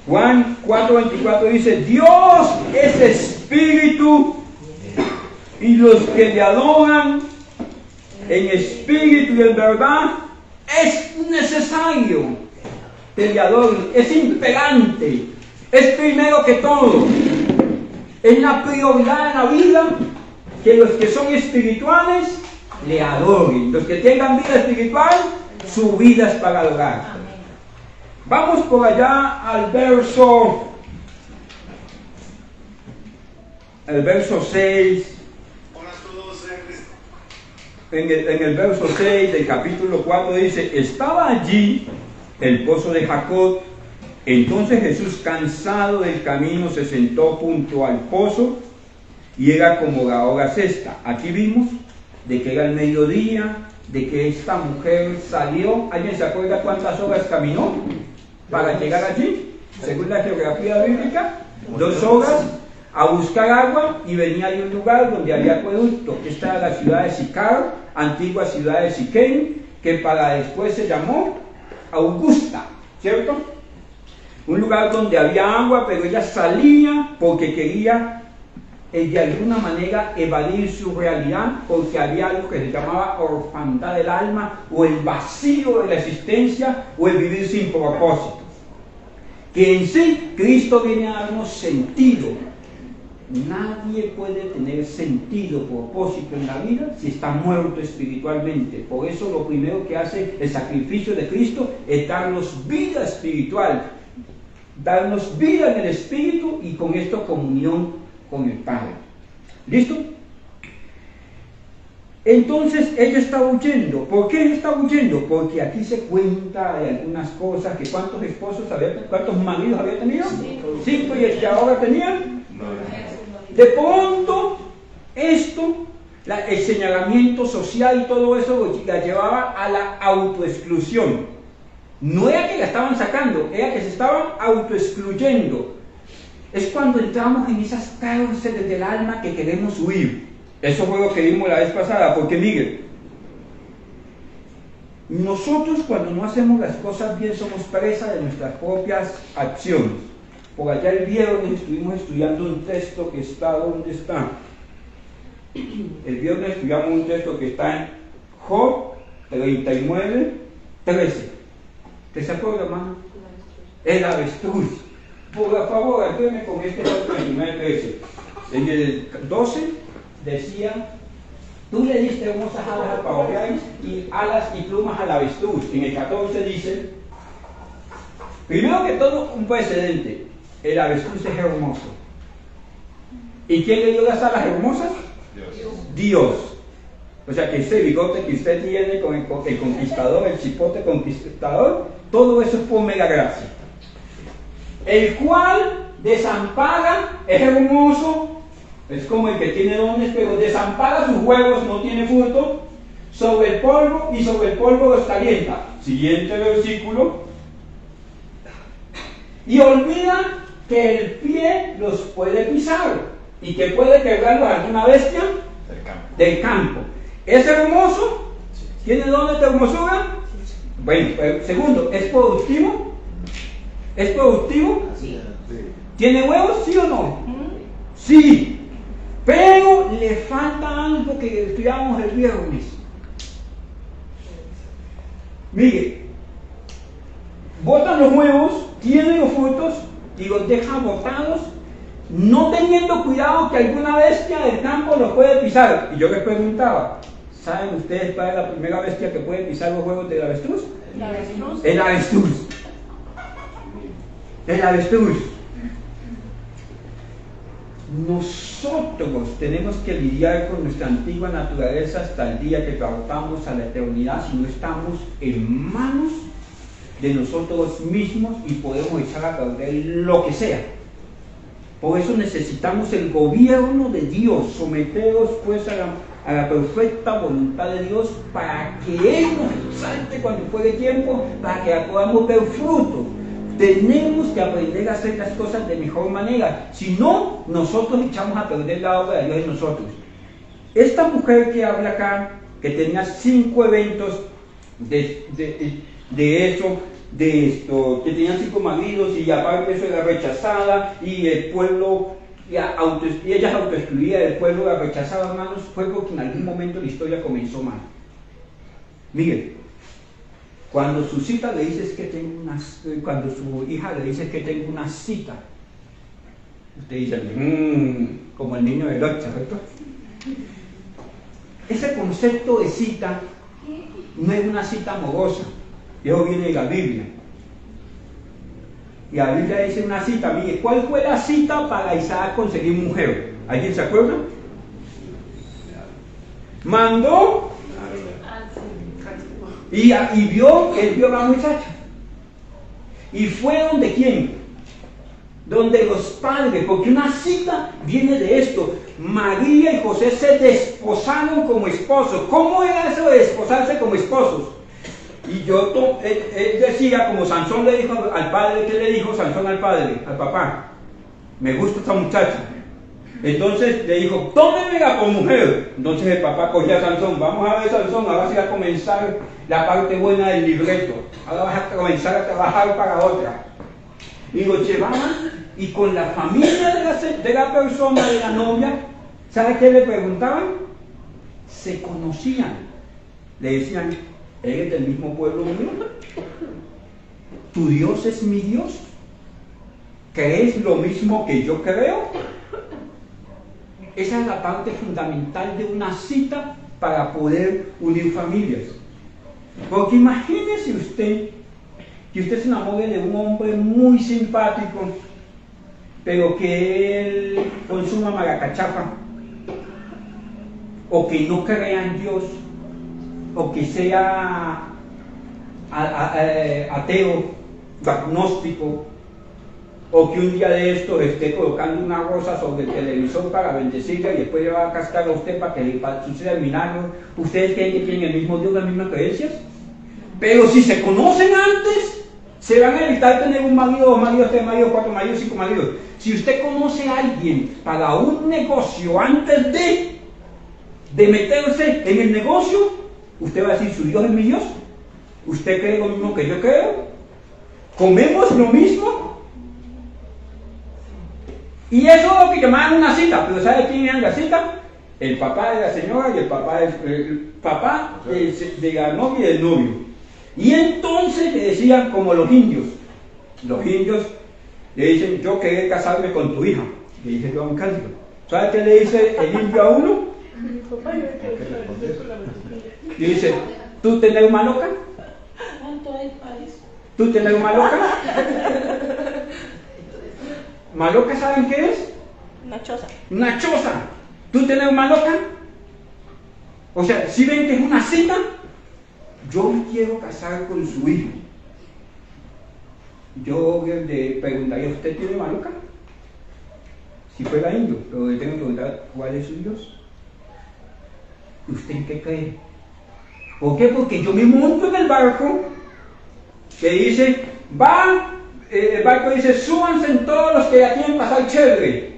Juan 4:24 dice, Dios es espíritu y los que le adoran en espíritu y en verdad es necesario que le adoren, es imperante, es primero que todo, es la prioridad en la vida que los que son espirituales le adoren, los que tengan vida espiritual, su vida es para adorar. Vamos por allá al verso 6. En el verso 6 del capítulo 4 dice, estaba allí el pozo de Jacob. Entonces Jesús, cansado del camino, se sentó junto al pozo y era como la hora sexta. Aquí vimos de que era el mediodía, de que esta mujer salió. ¿Alguien se acuerda cuántas horas caminó para llegar allí? Según la geografía bíblica, 2 horas a buscar agua, y venía de un lugar donde había acueducto. Esta era la ciudad de Sicar, antigua ciudad de Siquén, que para después se llamó Augusta, ¿cierto? Un lugar donde había agua, pero ella salía porque quería de alguna manera evadir su realidad, porque había algo que se llamaba orfandad del alma, o el vacío de la existencia, o el vivir sin propósito. Que en sí Cristo viene a darnos sentido. Nadie puede tener sentido, propósito en la vida si está muerto espiritualmente. Por eso lo primero que hace el sacrificio de Cristo es darnos vida espiritual, darnos vida en el Espíritu, y con esto comunión con el Padre. ¿Listo? Entonces ella está huyendo. ¿Por qué ella está huyendo? Porque aquí se cuenta de algunas cosas, que cuántos maridos había tenido. 5, y el que ahora tenía. De pronto, el señalamiento social y todo eso la llevaba a la autoexclusión. No era que la estaban sacando, era que se estaban autoexcluyendo. Es cuando entramos en esas cárceles del alma que queremos huir. Eso fue lo que vimos la vez pasada, porque miren, nosotros cuando no hacemos las cosas bien somos presa de nuestras propias acciones. Por allá el viernes estuvimos estudiando un texto que está, ¿dónde está? El viernes estudiamos un texto que está en Job 39:13. ¿Te se acuerda, hermano? El avestruz. Por favor, ayúdeme con este Job 39:13. En el 12 decía, tú le diste hermosas alas al pavo y alas y plumas al avestruz. En el 14 dice, primero que todo, un precedente. El avestruz es hermoso. ¿Y quién le dio las alas hermosas? Dios. O sea que ese bigote que usted tiene con el conquistador, el chipote conquistador, todo eso es por mega gracia. El cual desampara, es hermoso, es como el que tiene dones, pero desampara sus huevos, no tiene fruto, sobre el polvo, y sobre el polvo los calienta. Siguiente versículo. Y olvida que el pie los puede pisar y que puede quebrarlos alguna bestia del campo. ¿Es hermoso? ¿Tiene dones de hermosura? Bueno, segundo, ¿es productivo? ¿Es productivo? Sí. ¿Tiene huevos? ¿Sí o no? Sí. Pero le falta algo que estudiamos el viernes. Mire, botan los huevos, tienen los frutos y los dejan botados, no teniendo cuidado que alguna bestia del campo los puede pisar. Y yo les preguntaba, ¿saben ustedes cuál es la primera bestia que puede pisar los huevos del avestruz? El avestruz. El avestruz. El avestruz. Nosotros tenemos que lidiar con nuestra antigua naturaleza hasta el día que partamos a la eternidad, si no estamos en manos de nosotros mismos y podemos echar a perder lo que sea. Por eso necesitamos el gobierno de Dios. Someteros pues a la perfecta voluntad de Dios, para que Él nos exalte cuando fuere tiempo, para que podamos ver fruto. Tenemos que aprender a hacer las cosas de mejor manera, si no, nosotros echamos a perder la obra de Dios en nosotros. Esta mujer que habla acá, que tenía 5 eventos de eso, de esto, que tenían 5 maridos y aparte eso era rechazada y el pueblo, y ella se autoexcluía del pueblo, la rechazaba, hermanos, fue porque en algún momento la historia comenzó mal. Miren, cuando su hija le dice que tengo una cita, usted dice, como el niño del 8, ¿cierto? Ese concepto de cita no es una cita amorosa, eso viene de la Biblia. Y la Biblia dice una cita, mire, ¿cuál fue la cita para Isaac conseguir mujer? ¿Alguien se acuerda? Mandó y él vio a la muchacha. Y fue donde quién? Donde los padres, porque una cita viene de esto. María y José se desposaron como esposos. ¿Cómo era eso de desposarse como esposos? Y él decía, como Sansón le dijo al padre, ¿qué le dijo Sansón al padre, al papá? Me gusta esta muchacha. Entonces le dijo, tómemela por mujer. Entonces el papá cogía a Sansón, vamos a ver Sansón, ahora sí va a comenzar la parte buena del libreto. Ahora vas a comenzar a trabajar para otra. Y lo llevaban, y con la familia de la persona, de la novia, ¿sabe qué le preguntaban? Se conocían. Le decían, ¿eres del mismo pueblo mío? ¿Tu Dios es mi Dios? ¿Crees lo mismo que yo creo? Esa es la parte fundamental de una cita para poder unir familias. Porque imagínese usted que usted se enamore de un hombre muy simpático, pero que él consuma maracachafa, o que no crea en Dios, o que sea ateo, agnóstico, o que un día de estos esté colocando una rosa sobre el televisor para bendecirla y después le va a cascar a usted para que le suceda el milagro. ¿Ustedes creen que tienen el mismo Dios, las mismas creencias? Pero si se conocen antes, se van a evitar tener un marido, 2 maridos, 3 maridos, 4 maridos, 5 maridos. Si usted conoce a alguien para un negocio antes de meterse en el negocio, usted va a decir, ¿su Dios es mi Dios? ¿Usted cree lo mismo que yo creo? ¿Comemos lo mismo? Y eso es lo que llamaban una cita. Pero ¿sabe quién era la cita? El papá de la señora y el papá de la novia y del novio. Y entonces le decían como los indios le dicen, yo quería casarme con tu hija. Le dice yo a un cántico. ¿Sabe qué le dice el indio a uno? Le dice, ¿tú tenés una loca? ¿Tú tenés una loca? ¿Maloca saben qué es? Una choza. Una choza. ¿Tú tenés una loca? O sea, si ven que es una cita, yo me quiero casar con su hijo. Yo le preguntaría, ¿usted tiene maloca? Si fuera indio, pero le tengo que preguntar, ¿cuál es su Dios? ¿Usted en qué cree? ¿Por qué? Porque yo me monto en el barco que dice, el barco dice, súbanse en todos los que ya quieren pasar chévere.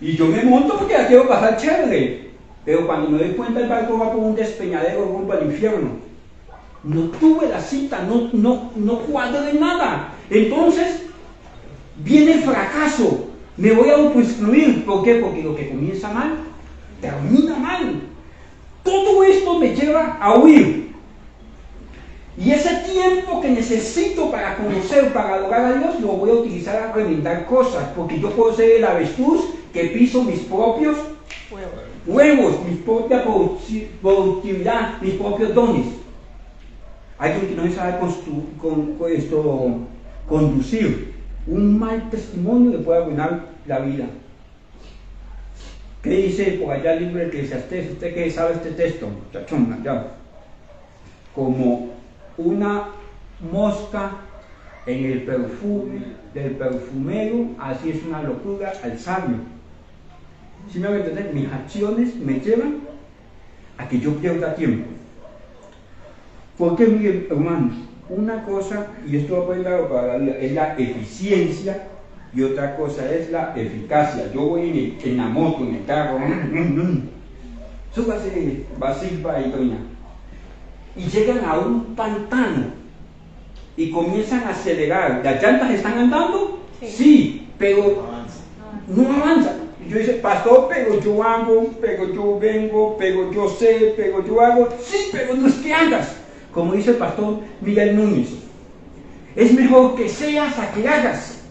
Y yo me monto porque ya quiero pasar chévere. Pero cuando me doy cuenta el barco va por un despeñadero rumbo al infierno. No tuve la cita, no cuadré nada. Entonces, viene el fracaso. Me voy a autoexcluir. ¿Por qué? Porque lo que comienza mal, termina mal. Todo esto me lleva a huir. Y ese tiempo que necesito para conocer, para adorar a Dios, lo voy a utilizar a remendar cosas, porque yo puedo ser el avestruz que piso mis propios huevos, mi propia productividad, mis propios dones. Alguien que no sabe conducir, un mal testimonio le puede arruinar la vida. ¿Qué dice por allá el libro de Eclesiastés? ¿Usted qué sabe este texto? Muchachón, allá. Como una mosca en el perfume del perfumero, así es una locura al sabio. Si me voy a entender, mis acciones me llevan a que yo pierda tiempo. Porque, miren, hermanos, una cosa, y esto lo pueden dar para la vida, es la eficiencia, y otra cosa es la eficacia. Yo voy en la moto, en el carro, súbase, va Silva y doña, y llegan a un pantano, y comienzan a acelerar. ¿Las llantas están andando? Sí, pero no avanzan. Yo dice, pastor, pero yo hago, pero yo vengo, pero yo sé, pero yo hago. Sí, pero no es que hagas. Como dice el pastor Miguel Núñez, es mejor que seas a que hagas.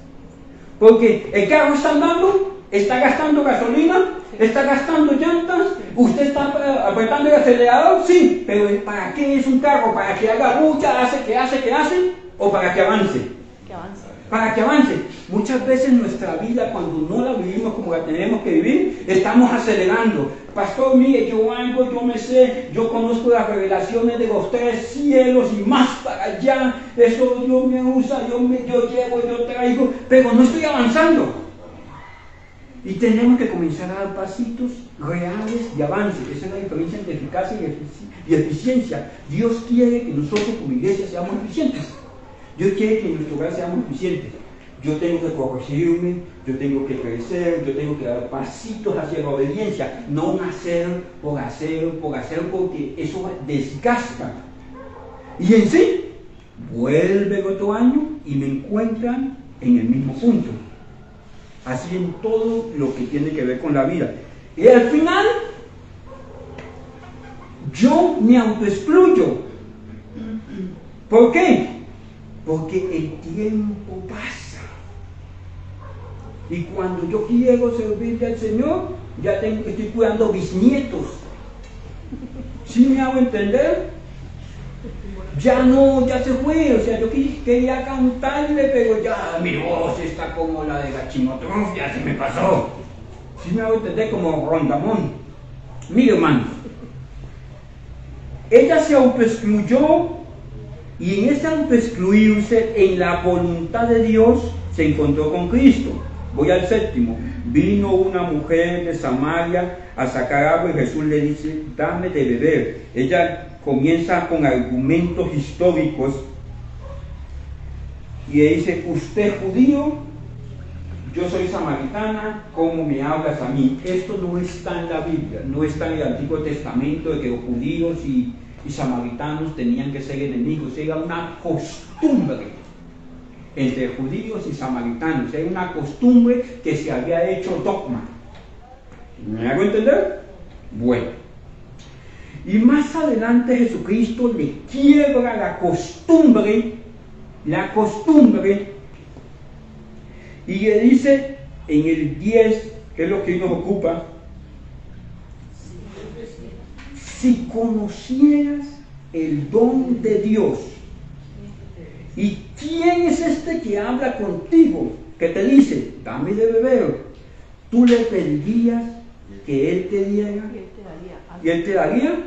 Porque el carro está andando, está gastando gasolina, está gastando llantas, usted está apretando el acelerador, sí, pero ¿para qué es un carro? ¿Para que haga bulla, que hace? ¿O para que avance? Que avance. Para que avance. Muchas veces nuestra vida, cuando no la vivimos como la tenemos que vivir, estamos acelerando. Pastor, mire, yo hago, yo me sé, yo conozco las revelaciones de los 3 cielos y más para allá. Eso Dios me usa, yo llevo, yo traigo, pero no estoy avanzando. Y tenemos que comenzar a dar pasitos reales de avance. Esa es la diferencia entre eficacia y eficiencia. Dios quiere que nosotros como iglesia seamos eficientes. Dios quiere que en nuestro hogar seamos eficientes. Yo tengo que corregirme, yo tengo que crecer, yo tengo que dar pasitos hacia la obediencia, no hacer, porque eso desgasta. Y en sí, vuelve el otro año y me encuentran en el mismo punto. Así en todo lo que tiene que ver con la vida. Y al final, yo me autoexcluyo. ¿Por qué? Porque el tiempo pasa. Y cuando yo quiero servirle al Señor, ya estoy cuidando bisnietos. ¿Sí me hago entender? Ya se fue, o sea, yo quería cantarle, pero ya mi voz está como la de Gachimotruf, ya se me pasó. ¿Sí me hago entender? Como Rondamón. Mire, hermano, ella se autoexcluyó, y en ese autoexcluirse, en la voluntad de Dios, se encontró con Cristo. Voy al 7. Vino una mujer de Samaria a sacar agua y Jesús le dice, dame de beber. Ella comienza con argumentos históricos y le dice, usted es judío, yo soy samaritana, ¿cómo me hablas a mí? Esto no está en la Biblia, no está en el Antiguo Testamento de que los judíos y samaritanos tenían que ser enemigos. Era una costumbre entre judíos y samaritanos, era una costumbre que se había hecho dogma. ¿Me hago entender? Bueno, y más adelante Jesucristo le quiebra la costumbre, y le dice en el 10, que es lo que nos ocupa, si conocieras el don de Dios, ¿y quién es este que habla contigo, que te dice, dame de beber? Tú le pedirías que Él te diera, y Él te daría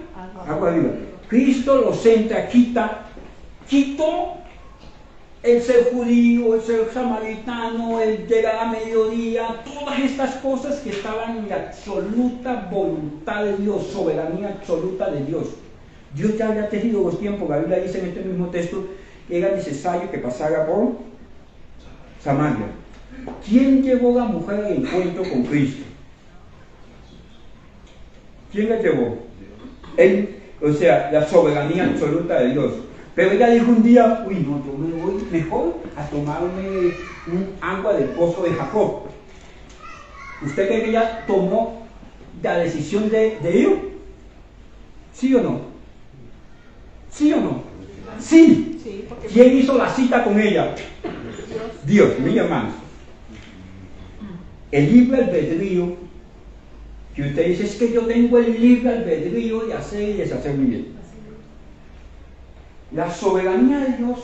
agua viva. Cristo lo centra, quitó el ser judío, el ser samaritano, el llegar a mediodía, todas estas cosas que estaban en la absoluta voluntad de Dios, soberanía absoluta de Dios. Dios ya había tejido los tiempos. La Biblia dice en este mismo texto que era necesario que pasara por Samaria. ¿Quién llevó a la mujer al encuentro con Cristo? ¿Quién la llevó? Él, o sea, la soberanía absoluta de Dios. Pero ella dijo un día, uy, no, yo me voy mejor a tomarme un agua del pozo de Jacob. ¿Usted cree que ella tomó la decisión de ir? ¿Sí o no? ¿Sí o no? Sí. ¿Quién hizo la cita con ella? Dios, mi hermano. El libre albedrío, que usted dice, es que yo tengo el libre albedrío de hacer y deshacer mi bien. La soberanía de Dios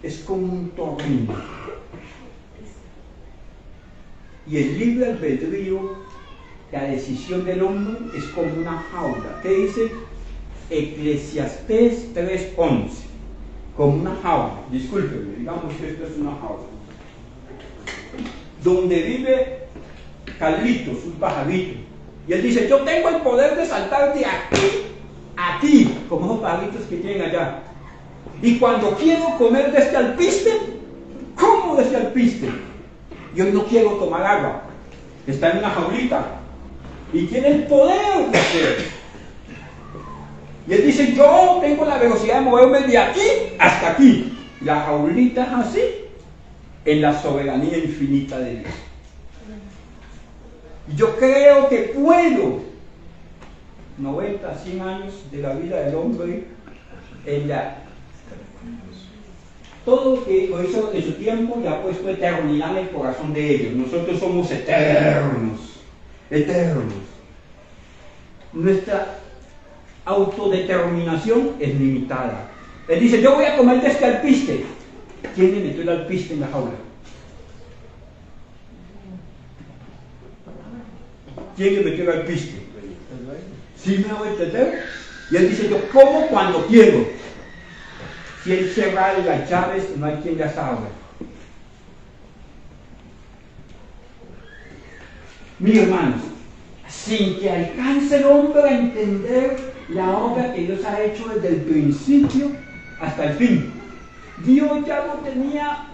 es como un torrente. Y el libre albedrío, la decisión del hombre, es como una jaula. ¿Qué dice Eclesiastés 3:11? Como una jaula. Discúlpeme, digamos que esto es una jaula. Donde vive Carlitos, un pajarito. Y él dice, yo tengo el poder de saltar de aquí a aquí, como esos pajaritos que tienen allá. Y cuando quiero comer de este alpiste, como de este alpiste. Yo no quiero tomar agua. Está en una jaulita. Y tiene el poder de hacer. Y él dice, yo tengo la velocidad de moverme de aquí hasta aquí. la jaulita es así, en la soberanía infinita de Dios. Yo creo que puedo, 90, 100 años de la vida del hombre, todo lo que hizo en su tiempo ya ha puesto eternidad en el corazón de ellos. Nosotros somos eternos, eternos. Nuestra autodeterminación es limitada. Él dice, yo voy a comer de este alpiste. ¿Quién le metió el alpiste en la jaula? ¿Quién le metió el alpiste? ¿Sí me voy a entender? Y él dice, yo como cuando quiero. Si él cerrara las llaves, no hay quien las abra. Mis hermanos, sin que alcance el hombre a entender la obra que Dios ha hecho desde el principio hasta el fin. Dios ya lo tenía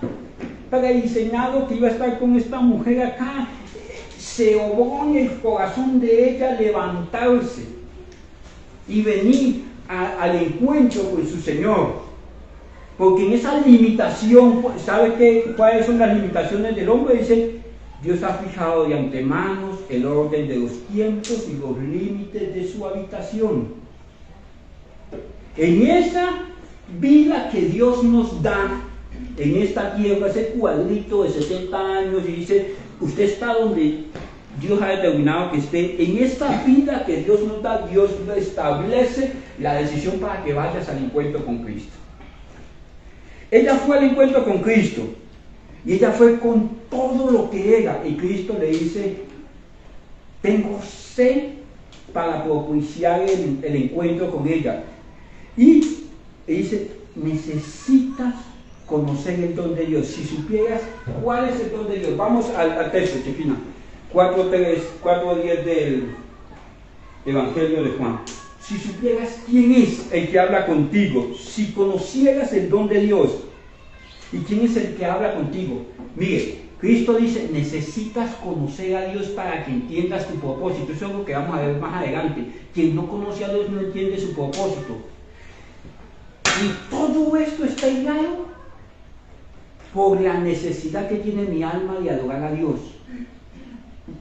prediseñado que iba a estar con esta mujer acá. Se obró en el corazón de ella levantarse y venir al encuentro con su Señor. Porque en esa limitación, ¿sabe cuáles son las limitaciones del hombre? Dice, Dios ha fijado de antemano el orden de los tiempos y los límites de su habitación. En esa vida que Dios nos da, en esta tierra, ese cuadrito de 60 años, y dice, usted está donde Dios ha determinado que esté. En esta vida que Dios nos da, Dios establece la decisión para que vayas al encuentro con Cristo. Ella fue al encuentro con Cristo y ella fue con todo lo que era, y Cristo le dice, tengo sed para propiciar el encuentro con ella. Y le dice, necesitas conocer el don de Dios. Si supieras cuál es el don de Dios. Vamos al texto, Chefina. 4:10 del Evangelio de Juan. Si supieras quién es el que habla contigo, si conocieras el don de Dios, ¿y quién es el que habla contigo? Mire, Cristo dice, necesitas conocer a Dios para que entiendas tu propósito. Eso es lo que vamos a ver más adelante. Quien no conoce a Dios no entiende su propósito. Y todo esto está hilado por la necesidad que tiene mi alma de adorar a Dios.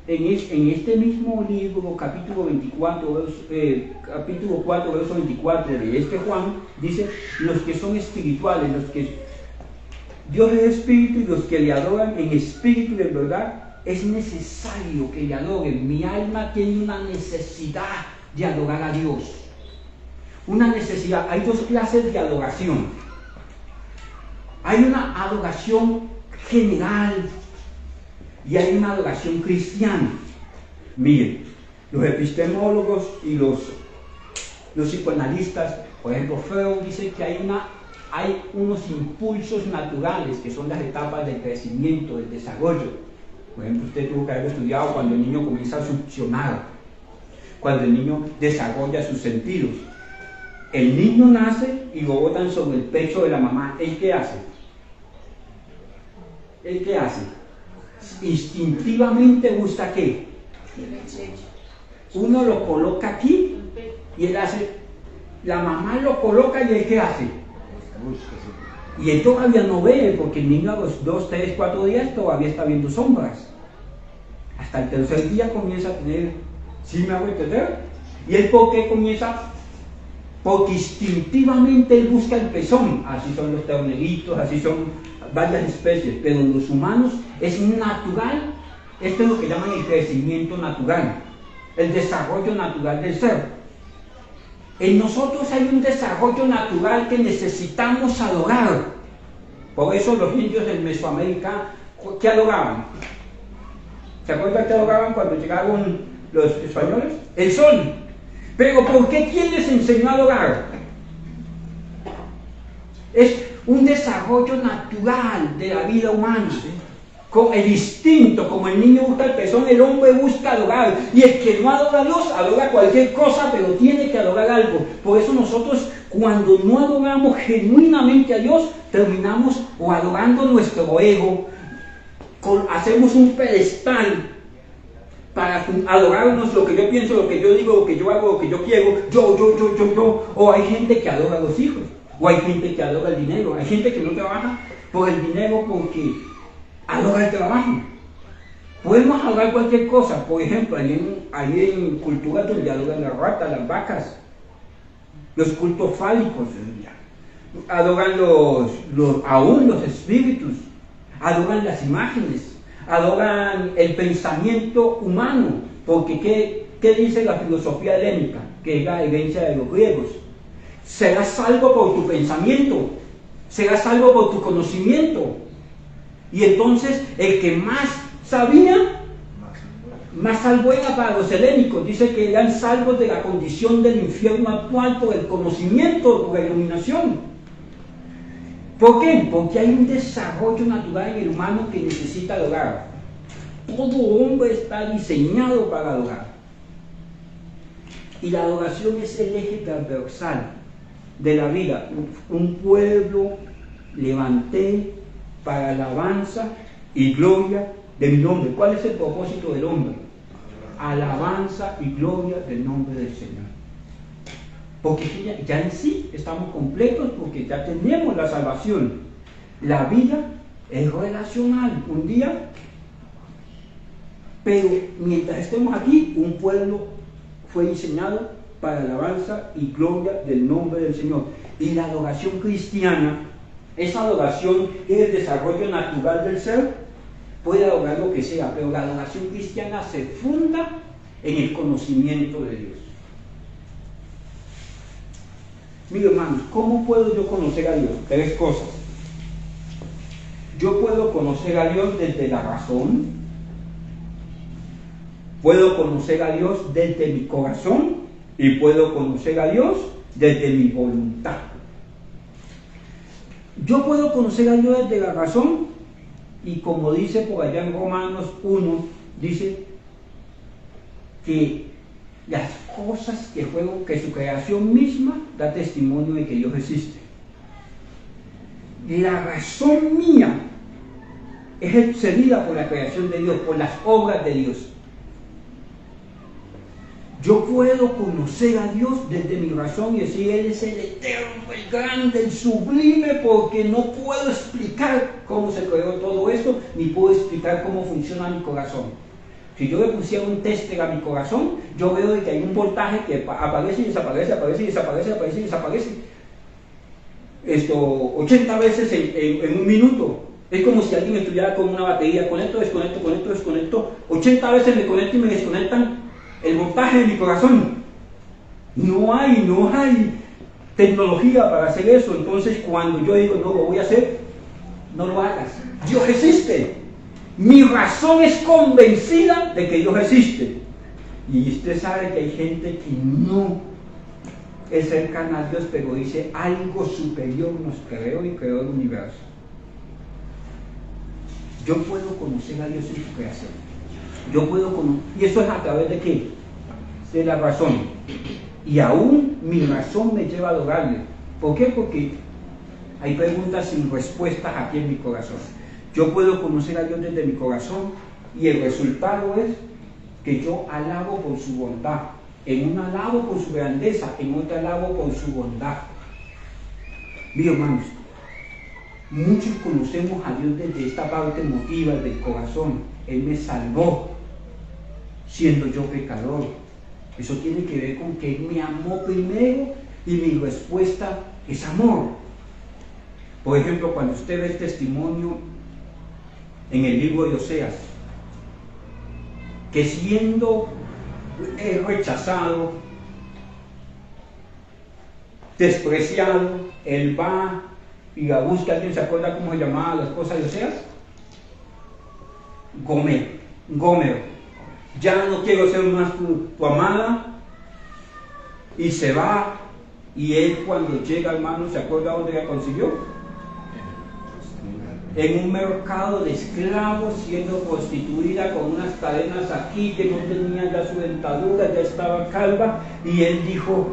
En este mismo libro, capítulo 4, verso 24 de este Juan, dice, los que son espirituales, los que Dios es espíritu, y los que le adoran en espíritu y en verdad, es necesario que le adoren. Mi alma tiene una necesidad de adorar a Dios. Una necesidad. Hay dos clases de adoración. Hay una adoración general y hay una adoración cristiana. Miren, los epistemólogos y los psicoanalistas, por ejemplo, Freud dice que hay unos impulsos naturales que son las etapas del crecimiento, del desarrollo. Por ejemplo, usted tuvo que haber estudiado cuando el niño comienza a succionar, cuando el niño desarrolla sus sentidos. El niño nace y lo botan sobre el pecho de la mamá. ¿Él qué hace? ¿Él qué hace? Instintivamente busca ¿qué? Uno lo coloca aquí y él hace, la mamá lo coloca y él ¿qué hace? Y él todavía no ve, porque el niño a los 2, 3, 4 días todavía está viendo sombras. Hasta el tercer día comienza a tener, ¿sí me hago entender? ¿Y él por qué comienza? Porque instintivamente él busca el pezón. Así son los terneritos, así son varias especies, pero en los humanos es natural. Esto es lo que llaman el crecimiento natural, el desarrollo natural del ser. En nosotros hay un desarrollo natural que necesitamos adorar. Por eso los indios del Mesoamérica, ¿qué adoraban? ¿Se acuerdan que adoraban cuando llegaron los españoles? El sol. Pero ¿por qué? ¿Quién les enseñó a adorar? Es un desarrollo natural de la vida humana. Con el instinto, como el niño busca el pezón, el hombre busca adorar. Y el que no adora a Dios, adora cualquier cosa, pero tiene que adorar algo. Por eso nosotros, cuando no adoramos genuinamente a Dios, terminamos o adorando nuestro ego, hacemos un pedestal para adorarnos lo que yo pienso, lo que yo digo, lo que yo hago, lo que yo quiero, yo, o hay gente que adora a los hijos. O hay gente que adora el dinero, hay gente que no trabaja por el dinero porque adora el trabajo. Podemos adorar cualquier cosa, por ejemplo, hay en culturas donde adoran las ratas, las vacas, los cultos fálicos, adoran aún los espíritus, adoran las imágenes, adoran el pensamiento humano, porque ¿qué dice la filosofía helénica? Que es la herencia de los griegos. Serás salvo por tu pensamiento, serás salvo por tu conocimiento. Y entonces el que más sabía, más salvo era para los helénicos. Dice que eran salvos de la condición del infierno actual por el conocimiento, por la iluminación. ¿Por qué? Porque hay un desarrollo natural en el humano que necesita adorar. Todo hombre está diseñado para adorar. Y la adoración es el eje transversal de la vida. Un pueblo levanté para alabanza y gloria de mi nombre. ¿Cuál es el propósito del hombre? Alabanza y gloria del nombre del Señor. Porque ya en sí estamos completos, porque ya tenemos la salvación. La vida es relacional. Un día, pero mientras estemos aquí, un pueblo fue diseñado para alabanza y gloria del nombre del Señor. Y la adoración cristiana, esa adoración es el desarrollo natural del ser, puede adorar lo que sea, pero la adoración cristiana se funda en el conocimiento de Dios. Mire, hermanos, ¿cómo puedo yo conocer a Dios? Tres cosas. Yo puedo conocer a Dios desde la razón, puedo conocer a Dios desde mi corazón y puedo conocer a Dios desde mi voluntad. Yo puedo conocer a Dios desde la razón y como dice por allá en Romanos 1, dice que las cosas que su creación misma da testimonio de que Dios existe. La razón mía es excedida por la creación de Dios, por las obras de Dios. Yo puedo conocer a Dios desde mi razón y decir, Él es el eterno, el grande, el sublime, porque no puedo explicar cómo se creó todo esto, ni puedo explicar cómo funciona mi corazón. Si yo le pusiera un tester a mi corazón, yo veo que hay un voltaje que aparece y desaparece, aparece y desaparece, aparece y desaparece. 80 veces en un minuto. Es como si alguien estuviera con una batería, conecto, desconecto, conecto, desconecto. 80 veces me conecto y me desconectan el voltaje de mi corazón. No hay tecnología para hacer eso. Entonces cuando yo digo no lo voy a hacer, no lo hagas. Dios existe. Mi razón es convencida de que Dios existe. Y usted sabe que hay gente que no es cercana a Dios, pero dice algo superior nos creó y creó el universo. Yo puedo conocer a Dios en su creación. ¿Y eso es a través de qué? De la razón. Y aún mi razón me lleva a adorarle. ¿Por qué? Porque hay preguntas sin respuestas aquí en mi corazón. Yo puedo conocer a Dios desde mi corazón y el resultado es que yo alabo por su bondad. En una alabo por su grandeza, en otra alabo por su bondad. Mis hermanos, muchos conocemos a Dios desde esta parte emotiva del corazón. Él me salvó siendo yo pecador. Eso tiene que ver con que Él me amó primero y mi respuesta es amor. Por ejemplo, cuando usted ve el testimonio en el libro de Oseas, que siendo rechazado, despreciado, él va y la busca. ¿Alguien se acuerda cómo se llamaba la esposa de Oseas? Gomer. Ya no quiero ser más tu amada, y se va. Y él, cuando llega, hermano, ¿se acuerda dónde la consiguió? En un mercado de esclavos, siendo prostituida con unas cadenas aquí, que no tenía ya su dentadura, ya estaba calva, y él dijo: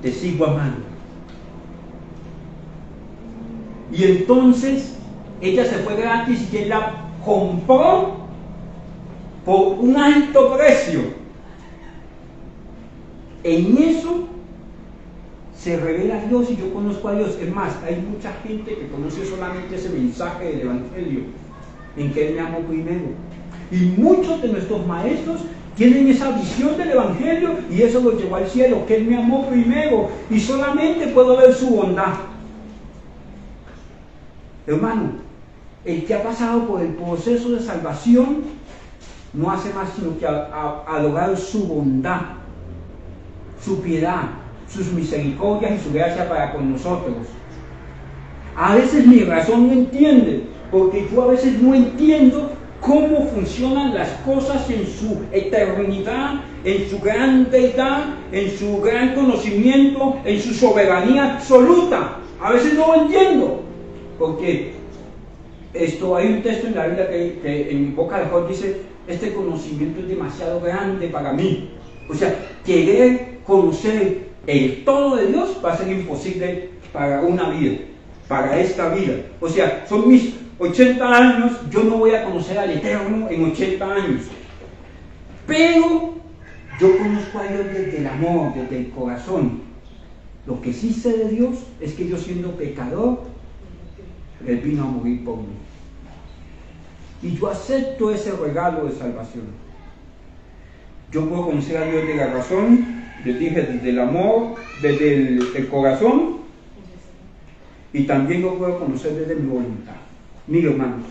te sigo amando. Y entonces ella se fue gratis y él la compró por un alto precio. En eso se revela a Dios y yo conozco a Dios. Es más, hay mucha gente que conoce solamente ese mensaje del Evangelio, en que Él me amó primero. Y muchos de nuestros maestros tienen esa visión del Evangelio y eso los llevó al cielo, que Él me amó primero y solamente puedo ver su bondad. Hermano, el que ha pasado por el proceso de salvación no hace más sino que adorar su bondad, su piedad, sus misericordias y su gracia para con nosotros. A veces mi razón no entiende, porque yo a veces no entiendo cómo funcionan las cosas en su eternidad, en su gran deidad, en su gran conocimiento, en su soberanía absoluta. A veces no lo entiendo, porque hay un texto en la Biblia que en boca de Job dice: este conocimiento es demasiado grande para mí. O sea, querer conocer el todo de Dios va a ser imposible para una vida, para esta vida. O sea, son mis 80 años, yo no voy a conocer al Eterno en 80 años. Pero yo conozco a Dios desde el amor, desde el corazón. Lo que sí sé de Dios es que yo, siendo pecador, Él vino a morir por mí. Y yo acepto ese regalo de salvación. Yo puedo conocer a Dios de la razón, les dije, desde el amor, desde el corazón, y también lo puedo conocer desde mi voluntad. Mire, hermanos,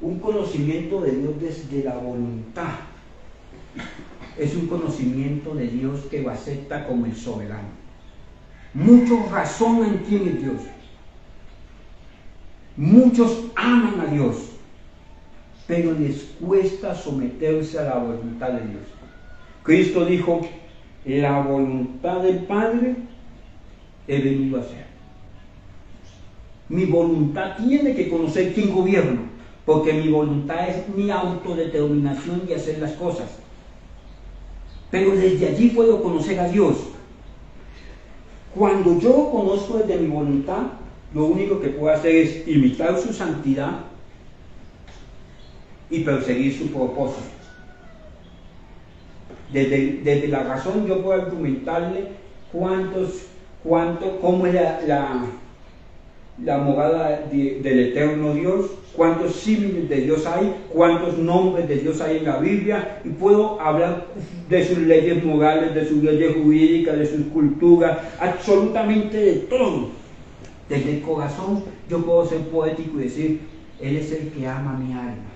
un conocimiento de Dios desde la voluntad es un conocimiento de Dios que lo acepta como el soberano. Muchos razonan quién es Dios. Muchos aman a Dios, pero les cuesta someterse a la voluntad de Dios. Cristo dijo: la voluntad del Padre he venido a hacer. Mi voluntad tiene que conocer quién gobierna, porque mi voluntad es mi autodeterminación de hacer las cosas. Pero desde allí puedo conocer a Dios. Cuando yo conozco desde mi voluntad, lo único que puedo hacer es imitar su santidad y perseguir su propósito. Desde la razón yo puedo argumentarle cómo es la morada del eterno Dios, cuántos símiles de Dios hay, cuántos nombres de Dios hay en la Biblia, y puedo hablar de sus leyes morales, de sus leyes jurídicas, de sus culturas, absolutamente de todo. Desde el corazón yo puedo ser poético y decir: Él es el que ama mi alma.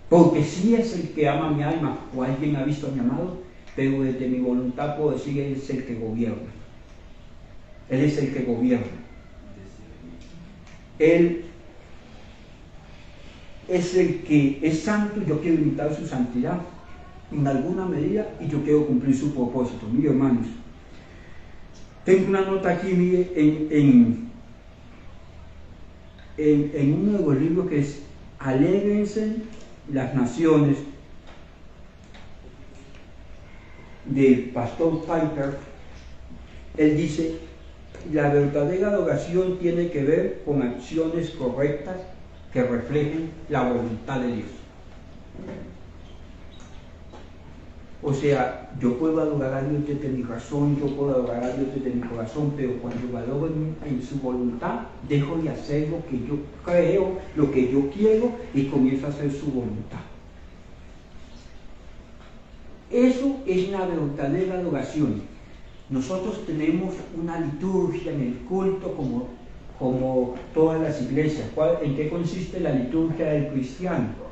Porque sí es el que ama mi alma, o alguien ha visto a mi amado, pero desde mi voluntad puedo decir: Él es el que gobierna. Él es el que gobierna. Él es el que es santo y yo quiero imitar su santidad en alguna medida y yo quiero cumplir su propósito. Mire, hermanos, tengo una nota aquí, mire, en uno de los libros que es Alégrense las Naciones, del pastor Piper. Él dice: la verdadera adoración tiene que ver con acciones correctas que reflejen la voluntad de Dios. O sea, yo puedo adorar a Dios desde mi razón, yo puedo adorar a Dios desde mi corazón, pero cuando lo adoro en su voluntad, dejo de hacer lo que yo creo, lo que yo quiero, y comienzo a hacer su voluntad. Eso es la verdadera adoración. Nosotros tenemos una liturgia en el culto como todas las iglesias. ¿En qué consiste la liturgia del cristiano?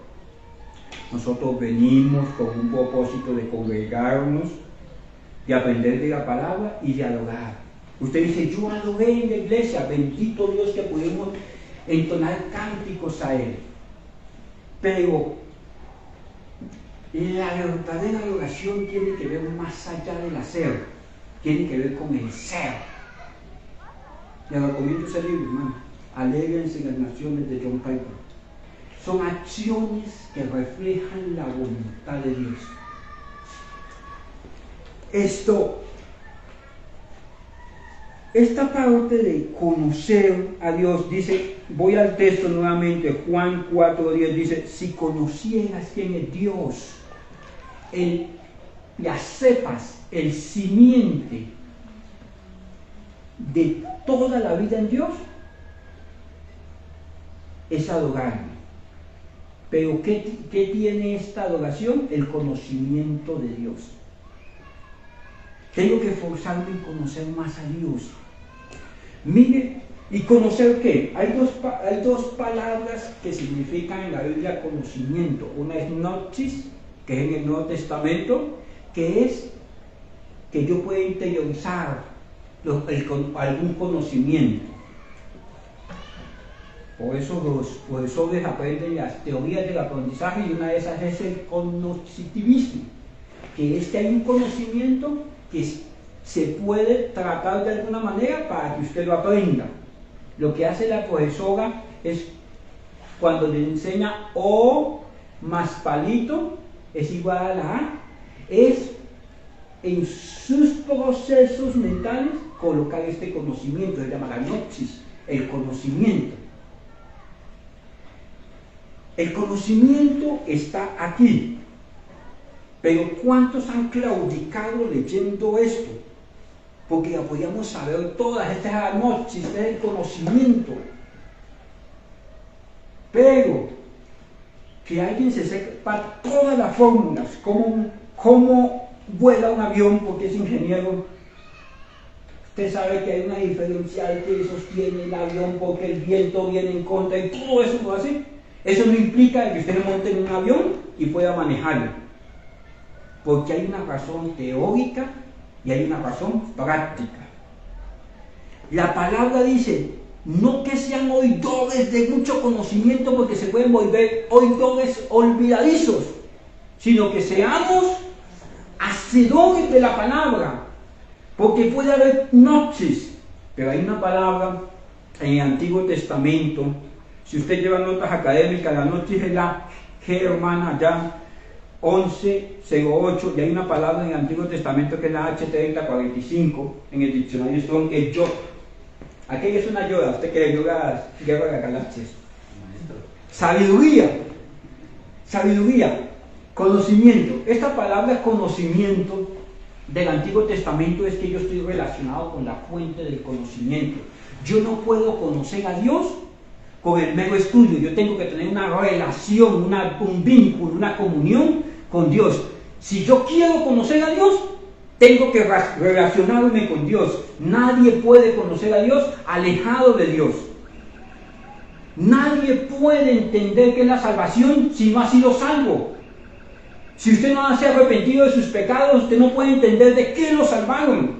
Nosotros venimos con un propósito de congregarnos, de aprender de la palabra y de adorar. Usted dice: yo adoré en la iglesia, bendito Dios que pudimos entonar cánticos a Él. Pero la verdadera adoración tiene que ver más allá del hacer. Tiene que ver con el ser. Les recomiendo ese libro, hermano. Alégrense las Naciones, de John Piper. Son acciones que reflejan la voluntad de Dios. Esta parte de conocer a Dios, dice, voy al texto nuevamente, Juan 4:10 dice: si conocieras quién es Dios, las cepas, el simiente de toda la vida en Dios es adorarme. Pero ¿qué tiene esta adoración? El conocimiento de Dios. Tengo que esforzarme en conocer más a Dios. Mire, ¿y conocer qué? Hay dos palabras que significan en la Biblia conocimiento. Una es gnosis, que es en el Nuevo Testamento, que es que yo pueda interiorizar algún conocimiento. Por eso los profesores aprenden las teorías del aprendizaje y una de esas es el cognitivismo, que es que hay un conocimiento que se puede tratar de alguna manera para que usted lo aprenda. Lo que hace la profesora es cuando le enseña O más palito es igual a la A, es en sus procesos mentales colocar este conocimiento, se llama la gnosis, el conocimiento. El conocimiento está aquí, pero ¿cuántos han claudicado leyendo esto? Porque ya podíamos saber todas estas gnosis, este es el conocimiento. Pero que alguien se sepa todas las fórmulas, cómo vuela un avión porque es ingeniero. Usted sabe que hay una diferencial que sostiene el avión porque el viento viene en contra y todo eso lo hace. Eso no implica que usted monte en un avión y pueda manejarlo, porque hay una razón teórica y hay una razón práctica. La palabra dice, no que sean oidores de mucho conocimiento porque se pueden volver oidores olvidadizos, sino que seamos hacedores de la palabra, porque puede haber gnosis, pero hay una palabra en el Antiguo Testamento. Si usted lleva notas académicas, la gnosis es la G hermana ya 1108, y hay una palabra en el Antiguo Testamento que es la H3045, en el diccionario Strong, el yo. Aquella es una yoda, usted que yoga Guerra de las Galaxias. Sabiduría, conocimiento. Esta palabra conocimiento del Antiguo Testamento es que yo estoy relacionado con la fuente del conocimiento. Yo no puedo conocer a Dios con el mero estudio, yo tengo que tener una relación, un vínculo, una comunión con Dios. Si yo quiero conocer a Dios, tengo que relacionarme con Dios. Nadie puede conocer a Dios alejado de Dios. Nadie puede entender qué es la salvación si no ha sido salvo. Si usted no se ha arrepentido de sus pecados, usted no puede entender de qué lo salvaron.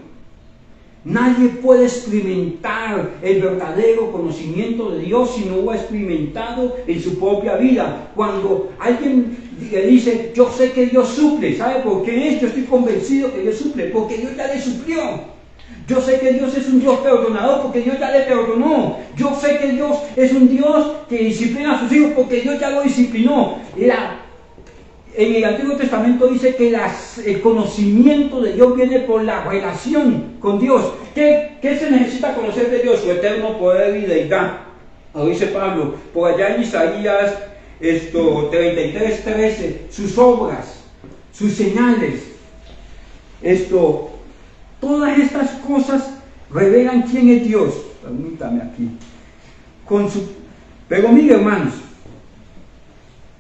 Nadie puede experimentar el verdadero conocimiento de Dios si no lo ha experimentado en su propia vida. Cuando alguien le dice, yo sé que Dios suple, ¿sabe por qué es? Yo estoy convencido que Dios suple, porque Dios ya le suplió. Yo sé que Dios es un Dios perdonador porque Dios ya le perdonó. Yo sé que Dios es un Dios que disciplina a sus hijos porque Dios ya lo disciplinó. En el Antiguo Testamento dice que el conocimiento de Dios viene por la relación con Dios. ¿Qué se necesita conocer de Dios? Su eterno poder y deidad. Lo dice Pablo, por allá en Isaías 33:13, sus obras, sus señales. Todas estas cosas revelan quién es Dios. Permítame aquí. Pero mire, hermanos,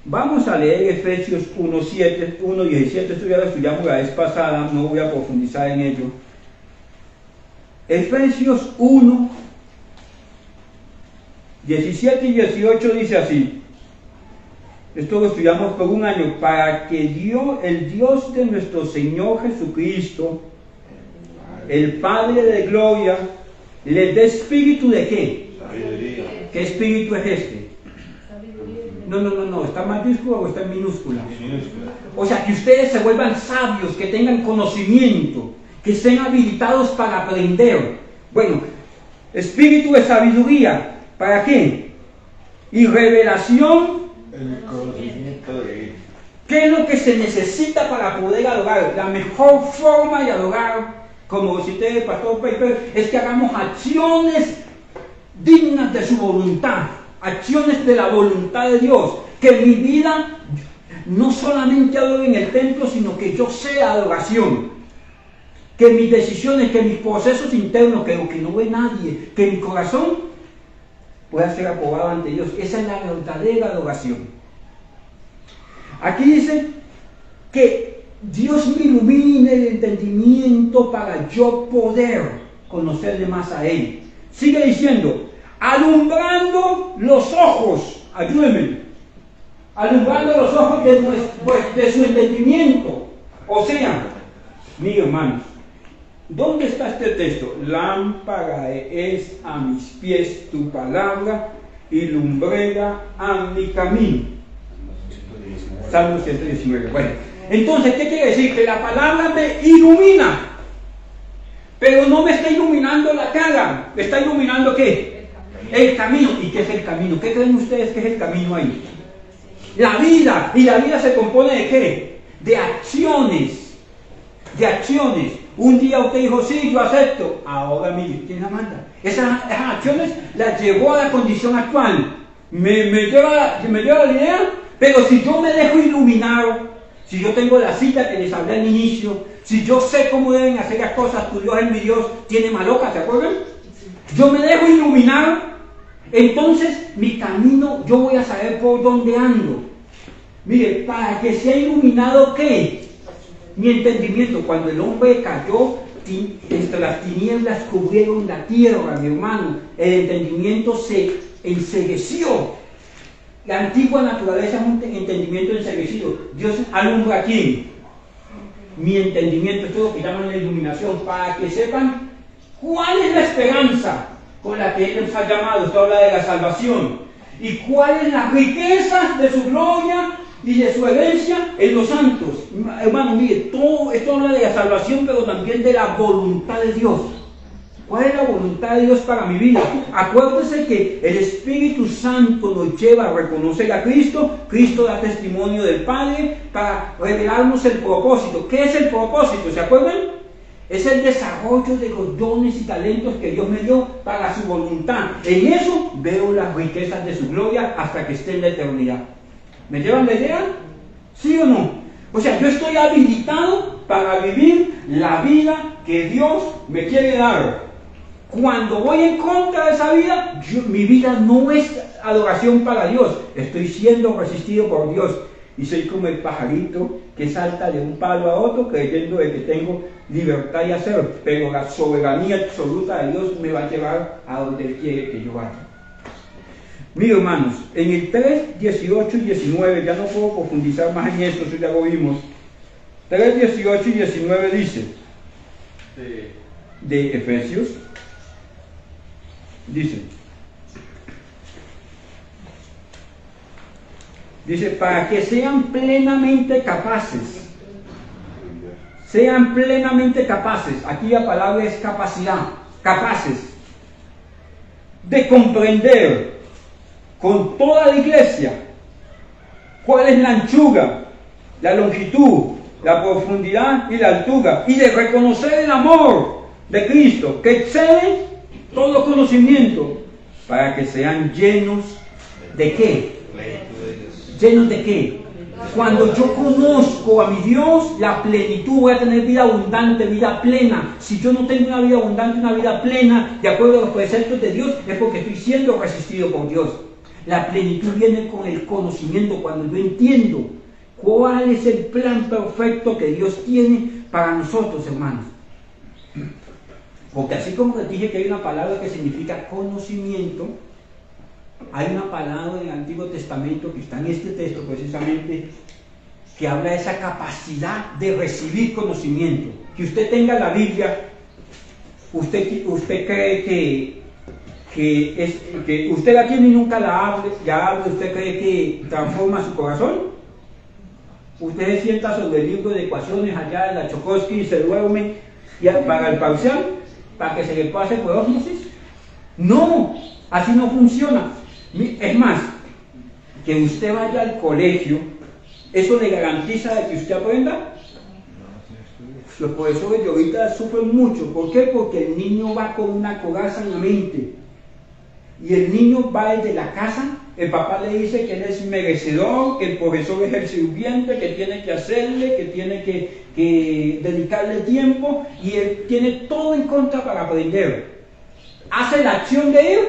vamos a leer Efesios 1:17, esto ya lo estudiamos la vez pasada, no voy a profundizar en ello. Efesios 1:17 y 18 dice así, esto lo estudiamos por un año, para que el Dios de nuestro Señor Jesucristo, el Padre de gloria, les dé espíritu de ¿qué? Sabiduría. ¿Qué espíritu es este? No, ¿está en mayúscula o está en minúscula? O sea, que ustedes se vuelvan sabios, que tengan conocimiento, que estén habilitados para aprender. Bueno, espíritu de sabiduría, ¿para qué? Y revelación. El conocimiento de Él. ¿Qué es lo que se necesita para poder adorar? La mejor forma de adorar, como cité el pastor Piper, es que hagamos acciones dignas de su voluntad. Acciones de la voluntad de Dios, que mi vida no solamente adore en el templo, sino que yo sea adoración. que mis decisiones, que mis procesos internos, que lo que no ve nadie, que mi corazón pueda ser aprobado ante Dios. Esa es la verdadera adoración. Aquí dice que Dios me ilumine el entendimiento para yo poder conocerle más a Él. Sigue diciendo, alumbrando los ojos, ayúdenme, alumbrando los ojos de su entendimiento. O sea, mis hermanos, ¿dónde está este texto? Lámpara es a mis pies tu palabra y lumbrera a mi camino. Salmo 119. Bueno, entonces, ¿qué quiere decir? Que la palabra me ilumina, pero no me está iluminando la cara. ¿Me está iluminando qué? El camino. ¿Y qué es el camino? ¿Qué creen ustedes que es el camino ahí? La vida. ¿Y la vida se compone de qué? De acciones. De acciones. Un día usted dijo, sí, yo acepto. Ahora mire, ¿quién la manda? Esas acciones las llevó a la condición actual. Me lleva a la idea, pero si yo me dejo iluminar, si yo tengo la cita que les hablé al inicio, si yo sé cómo deben hacer las cosas, tu Dios es mi Dios, tiene maloca, ¿se acuerdan? Yo me dejo iluminar, entonces mi camino, yo voy a saber por dónde ando. Mire, para que sea iluminado, ¿qué? Mi entendimiento. Cuando el hombre cayó, las tinieblas cubrieron la tierra, mi hermano. El entendimiento se encegueció. La antigua naturaleza es un entendimiento enceguecido. Dios alumbra a quién? Mi entendimiento. Esto es lo que llaman la iluminación, para que sepan cuál es la esperanza con la que Él nos ha llamado. Esto habla de la salvación. Y cuáles las riquezas de su gloria y de su herencia en los santos. Hermano, mire, todo esto habla de la salvación, pero también de la voluntad de Dios. ¿Cuál es la voluntad de Dios para mi vida? Acuérdese que el Espíritu Santo nos lleva a reconocer a Cristo. Cristo da testimonio del Padre para revelarnos el propósito. ¿Qué es el propósito? ¿Se acuerdan? Es el desarrollo de los dones y talentos que Dios me dio para su voluntad. En eso veo las riquezas de su gloria hasta que esté en la eternidad. ¿Me llevan la idea? ¿Sí o no? O sea, yo estoy habilitado para vivir la vida que Dios me quiere dar. Cuando voy en contra de esa vida, mi vida no es adoración para Dios. Estoy siendo resistido por Dios. Y soy como el pajarito que salta de un palo a otro creyendo de que tengo libertad de hacer. Pero la soberanía absoluta de Dios me va a llevar a donde Él quiere que yo vaya. Mis hermanos, en el 3, 18 y 19, ya no puedo profundizar más en esto, eso ya lo vimos. 3, 18 y 19 dice, de Efesios, dice, para que sean plenamente capaces, aquí la palabra es capacidad, capaces de comprender con toda la iglesia cuál es la anchura, la longitud, la profundidad y la altura, y de reconocer el amor de Cristo que excede todo conocimiento, para que sean llenos de ¿qué? ¿Llenos de qué? Cuando yo conozco a mi Dios, la plenitud, voy a tener vida abundante, vida plena. Si yo no tengo una vida abundante, una vida plena, de acuerdo a los preceptos de Dios, es porque estoy siendo resistido por Dios. La plenitud viene con el conocimiento, cuando yo entiendo cuál es el plan perfecto que Dios tiene para nosotros, hermanos. Porque así como les dije que hay una palabra que significa conocimiento, hay una palabra en el Antiguo Testamento que está en este texto precisamente, que habla de esa capacidad de recibir conocimiento. Que usted tenga la Biblia, usted cree que usted la tiene y nunca la abre, ¿usted cree que transforma su corazón? Usted se sienta sobre el libro de ecuaciones allá de la Chokosky y se duerme para el parcial, para que se le pase por ósmosis. No, así no funciona. Es más, que usted vaya al colegio, ¿eso le garantiza de que usted aprenda? Los profesores de ahorita sufren mucho. ¿Por qué? Porque el niño va con una coraza en la mente. Y el niño va desde la casa el papá le dice que él es merecedor, que el profesor es el sirviente, que tiene que hacerle, que tiene que dedicarle tiempo, y él tiene todo en contra para aprender. ¿Hace la acción de él?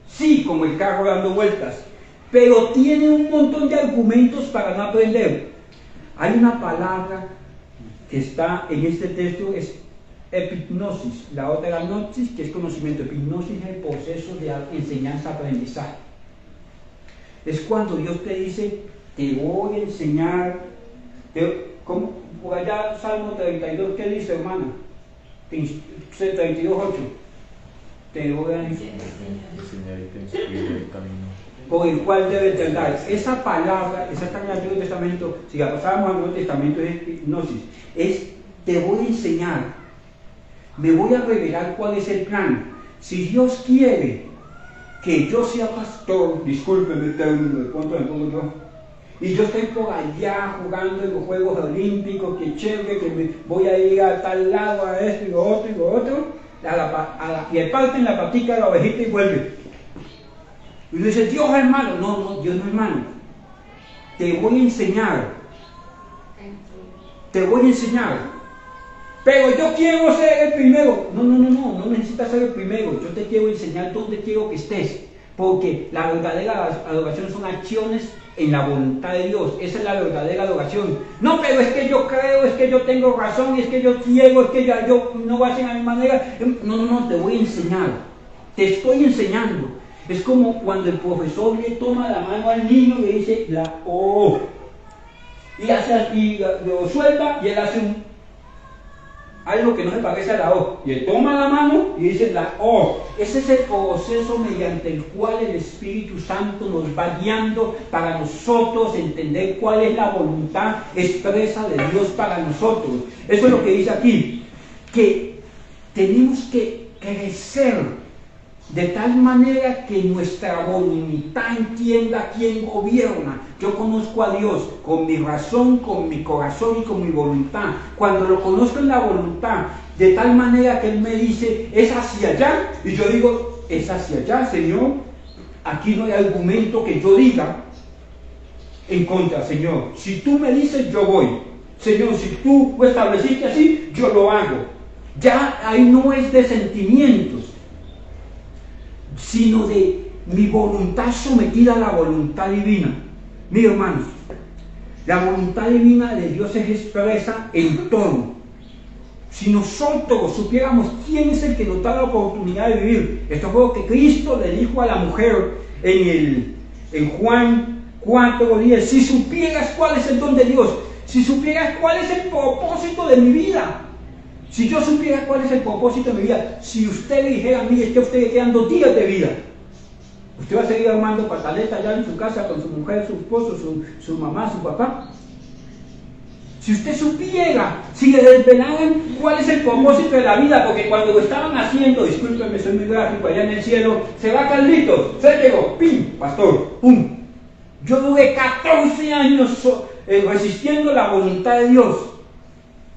Sí, como el carro dando vueltas, pero tiene un montón de argumentos para no aprender. Hay una palabra que está en este texto, es epignosis, la otra era gnosis, que es conocimiento. Epignosis es el proceso de enseñanza-aprendizaje. Es cuando Dios te dice, te voy a enseñar, ¿cómo? Por allá, Salmo 32, ¿qué dice, hermana? 32:8. Te voy a enseñar y te instruiré el camino por el cual debes de andar. Esa palabra, esa está en el Antiguo Testamento, si la pasáramos al Nuevo Testamento es epignosis, es te voy a enseñar, me voy a revelar cuál es el plan. Si Dios quiere que yo sea pastor, discúlpeme el término, de cuánto me pongo yo, y yo estoy por allá jugando en los Juegos Olímpicos, que chévere, que me voy a ir a tal lado, a esto y lo otro y lo otro, y le parten la patica a la ovejita y vuelve. Y uno dice, Dios es malo. No, Dios no es malo. Te voy a enseñar. Te voy a enseñar. Pero yo quiero ser el primero. No necesitas ser el primero. Yo te quiero enseñar dónde quiero que estés. Porque la verdadera adoración son acciones en la voluntad de Dios. Esa es la verdadera adoración. No, pero es que yo creo, es que yo tengo razón, es que yo quiero, es que yo no voy a hacer a mi manera. No, te voy a enseñar. Te estoy enseñando. Es como cuando el profesor le toma la mano al niño y le dice la O. Y lo suelta y él hace algo que no se parece a la O. Y él toma la mano y dice la O. Ese es el proceso mediante el cual el Espíritu Santo nos va guiando para nosotros entender cuál es la voluntad expresa de Dios para nosotros. Eso es lo que dice aquí, que tenemos que crecer de tal manera que nuestra voluntad entienda quién gobierna. Yo conozco a Dios con mi razón, con mi corazón y con mi voluntad. Cuando lo conozco en la voluntad, de tal manera que Él me dice, es hacia allá, y yo digo, es hacia allá, Señor. Aquí no hay argumento que yo diga en contra, Señor. Si tú me dices, yo voy. Señor, si tú lo estableciste así, yo lo hago. Ya ahí no es de sentimientos, sino de mi voluntad sometida a la voluntad divina. Mis hermanos, la voluntad divina de Dios es expresa en todo. Si nosotros supiéramos quién es el que nos da la oportunidad de vivir, esto fue lo que Cristo le dijo a la mujer en Juan 4:10, si supieras cuál es el don de Dios, si supieras cuál es el propósito de mi vida, si yo supiera cuál es el propósito de mi vida, si usted le dijera a mí, es que a usted le quedan 2 días de vida, usted va a seguir armando pataletas allá en su casa con su mujer, su esposo, su mamá, su papá. Si usted supiera, si le desvelaran cuál es el propósito de la vida, porque cuando lo estaban haciendo, discúlpeme, soy muy gráfico, allá en el cielo, se va Carlitos, se llegó, pim, pastor, pum. Yo duré 14 años resistiendo la voluntad de Dios.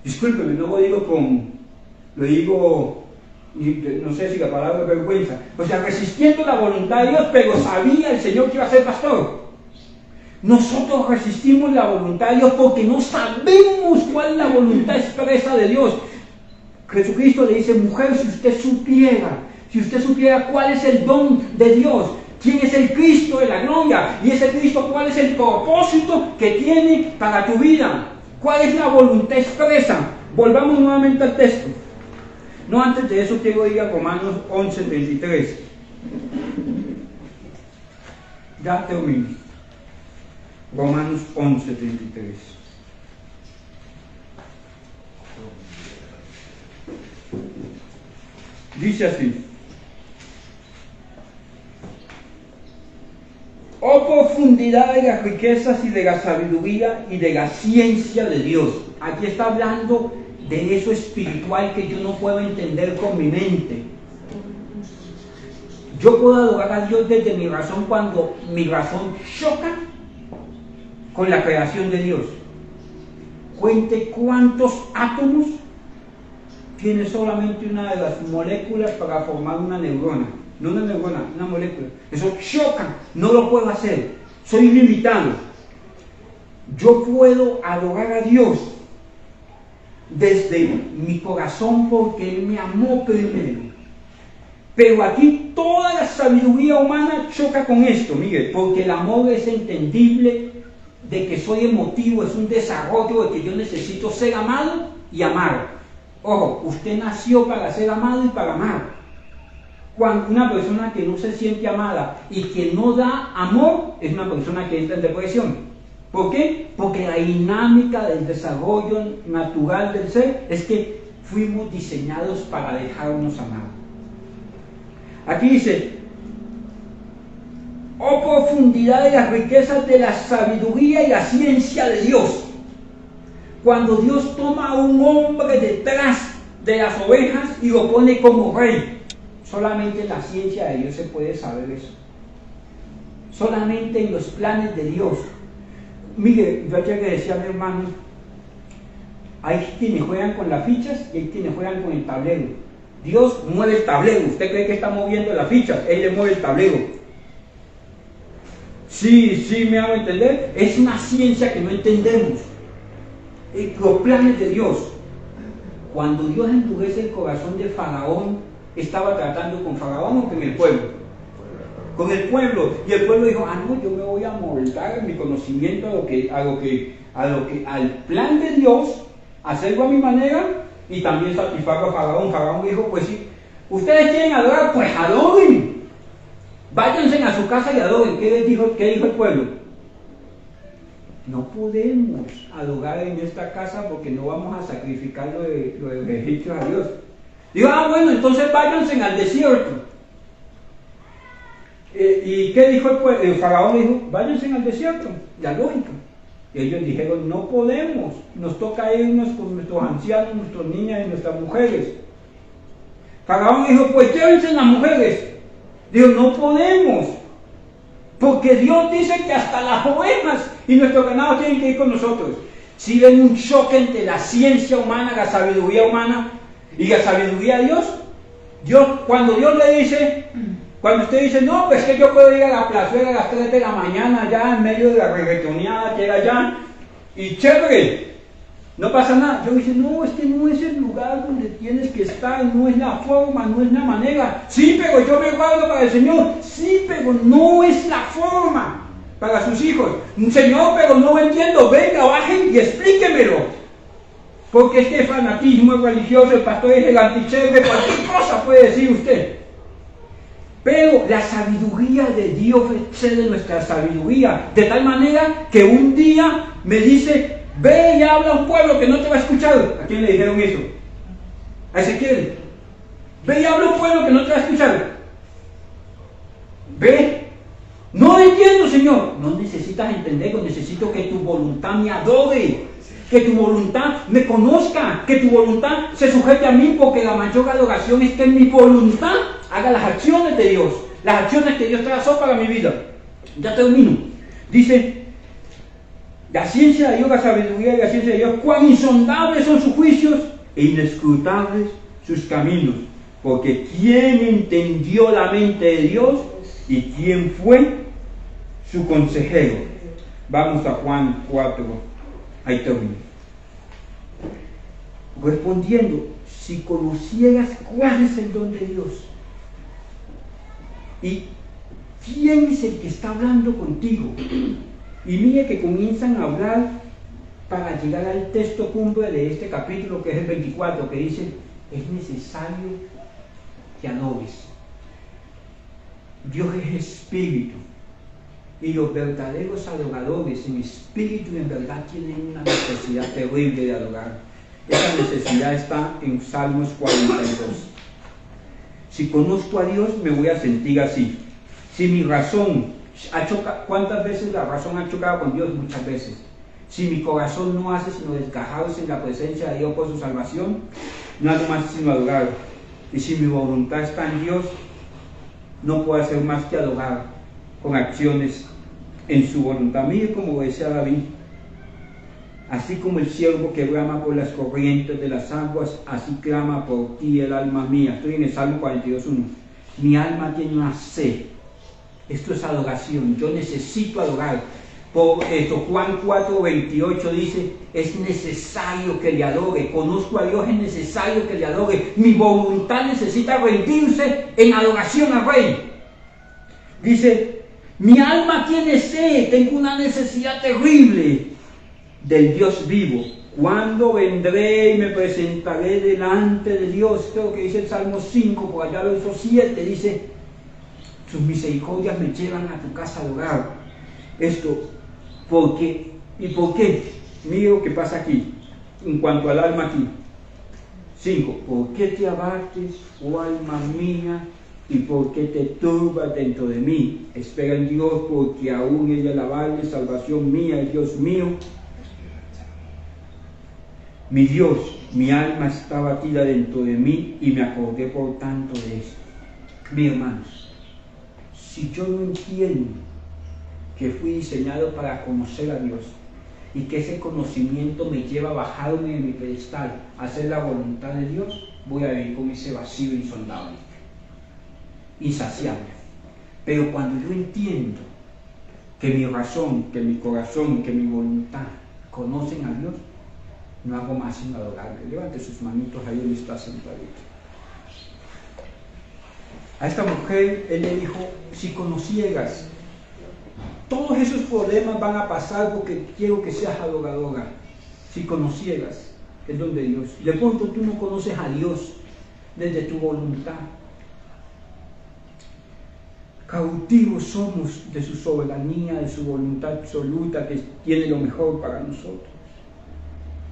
Discúlpeme, no lo digo, no sé si la palabra es vergüenza, o sea, resistiendo la voluntad de Dios, pero sabía el Señor que iba a ser pastor. Nosotros resistimos la voluntad de Dios porque no sabemos cuál es la voluntad expresa de Dios. Jesucristo le dice, mujer, si usted supiera cuál es el don de Dios, quién es el Cristo de la gloria, y ese Cristo, cuál es el propósito que tiene para tu vida, cuál es la voluntad expresa. Volvamos nuevamente al texto. No, antes de eso quiero ir a Romanos 11:33. Ya termino. Romanos 11:33. Dice así: oh profundidad de las riquezas y de la sabiduría y de la ciencia de Dios. Aquí está hablando de eso espiritual que yo no puedo entender con mi mente. Yo puedo adorar a Dios desde mi razón cuando mi razón choca con la creación de Dios. Cuente cuántos átomos tiene solamente una de las moléculas para formar una neurona. no una neurona, una molécula. Eso choca, no lo puedo hacer, soy limitado. Yo puedo adorar a Dios desde mi corazón porque Él me amó primero. Pero aquí toda la sabiduría humana choca con esto, mire, porque el amor es entendible, de que soy emotivo, es un desarrollo de que yo necesito ser amado y amar. Ojo, usted nació para ser amado y para amar. Cuando una persona que no se siente amada y que no da amor, es una persona que entra en depresión. ¿Por qué? Porque la dinámica del desarrollo natural del ser es que fuimos diseñados para dejarnos amar. Aquí dice, oh profundidad de las riquezas de la sabiduría y la ciencia de Dios. Cuando Dios toma a un hombre detrás de las ovejas y lo pone como rey, solamente en la ciencia de Dios se puede saber eso. Solamente en los planes de Dios. Mire, yo ayer le decía a mi hermano, hay quienes juegan con las fichas y hay quienes juegan con el tablero. Dios mueve el tablero. ¿Usted cree que está moviendo las fichas? Él le mueve el tablero. Sí, me hago entender. Es una ciencia que no entendemos. Los planes de Dios. Cuando Dios endurece el corazón de Faraón, ¿estaba tratando con Faraón o con el pueblo? Con el pueblo. Y el pueblo dijo, no, yo me voy a moldar en mi conocimiento al plan de Dios, hacerlo a mi manera y también satisfago a Faraón. Faraón dijo, pues sí, ustedes quieren adorar, pues adoren. Váyanse a su casa y adoren. ¿Qué dijo el pueblo? No podemos adorar en esta casa porque no vamos a sacrificar lo de los egipcios a Dios. Digo, bueno, entonces váyanse al desierto. ¿Y qué dijo el pueblo? El Faraón dijo, váyanse al desierto. La lógica. Y ellos dijeron, no podemos, nos toca irnos con nuestros ancianos, nuestras niñas y nuestras mujeres. Faraón dijo, pues llévense las mujeres. Dijo, no podemos, porque Dios dice que hasta las ovejas y nuestros ganados tienen que ir con nosotros. Si ven un choque entre la ciencia humana, la sabiduría humana y la sabiduría de Dios, cuando Dios le dice, cuando usted dice, no, pues que yo puedo ir a la plazuela a las 3 de la mañana, allá en medio de la reggaetoneada que era allá, y chévere, no pasa nada. Yo dice, no, este no es el lugar donde tienes que estar, no es la forma, no es la manera. Sí, pero yo me guardo para el Señor. Sí, pero no es la forma para sus hijos. Señor, pero no entiendo. Venga, bajen y explíquemelo. Porque este fanatismo religioso, el pastor es el antichévere, cualquier cosa puede decir usted. Pero la sabiduría de Dios excede nuestra sabiduría, de tal manera que un día me dice, ve y habla a un pueblo que no te va a escuchar. ¿A quién le dijeron eso? A Ezequiel. Ve y habla a un pueblo que no te va a escuchar. Ve. No entiendo, Señor. No necesitas entenderlo, necesito que tu voluntad me adore, que tu voluntad me conozca, que tu voluntad se sujete a mí, porque la mayor adoración es que mi voluntad haga las acciones de Dios, las acciones que Dios trazó para mi vida. Ya termino. Dice, la ciencia de Dios, la sabiduría y la ciencia de Dios, cuán insondables son sus juicios e inescrutables sus caminos, porque ¿quién entendió la mente de Dios y quién fue su consejero? Vamos a Juan 4, ahí termino. Respondiendo, si conocieras cuál es el don de Dios y quién es el que está hablando contigo. Y mire que comienzan a hablar para llegar al texto cumbre de este capítulo, que es el 24, que dice, es necesario que adores. Dios es espíritu, y los verdaderos adoradores en espíritu y en verdad tienen una necesidad terrible de adorar. Esa necesidad está en Salmos 42. Si conozco a Dios, me voy a sentir así. Si mi razón ¿cuántas veces la razón ha chocado con Dios? Muchas veces. Si mi corazón no hace sino desgajarse en la presencia de Dios por su salvación, no hago más sino adorar. Y si mi voluntad está en Dios, no puedo hacer más que adorar con acciones en su voluntad. Mire como decía David, así como el ciervo que brama por las corrientes de las aguas, así clama por ti el alma mía. Estoy en el Salmo 42:1. Mi alma tiene una sed. Esto es adoración. Yo necesito adorar. Por esto, Juan 4:28 dice, es necesario que le adore. Conozco a Dios, es necesario que le adore. Mi voluntad necesita rendirse en adoración al Rey. Dice, mi alma tiene sed, tengo una necesidad terrible del Dios vivo. ¿Cuándo vendré y me presentaré delante de Dios? Creo que dice el Salmo 5, por allá lo hizo 7, dice, sus misericordias me llevan a tu casa a adorar. Esto, ¿por qué? ¿Y por qué? Mira lo que pasa aquí, en cuanto al alma aquí. 5. ¿Por qué te abates, oh alma mía, y por qué te turbas dentro de mí? Espera en Dios, porque aún ella alabarle, salvación mía, Dios mío. Mi Dios, mi alma está batida dentro de mí y me acordé por tanto de esto. Mis hermanos, si yo no entiendo que fui diseñado para conocer a Dios y que ese conocimiento me lleva a bajarme de mi pedestal, a hacer la voluntad de Dios, voy a vivir con ese vacío insondable, insaciable. Pero cuando yo entiendo que mi razón, que mi corazón, que mi voluntad conocen a Dios, no hago más sino adorarle. Levante sus manitos ahí donde está sentadito. A esta mujer él le dijo, si conocieras, todos esos problemas van a pasar porque quiero que seas adoradora. Si conocieras el don de Dios. De pronto tú no conoces a Dios desde tu voluntad. Cautivos somos de su soberanía, de su voluntad absoluta que tiene lo mejor para nosotros.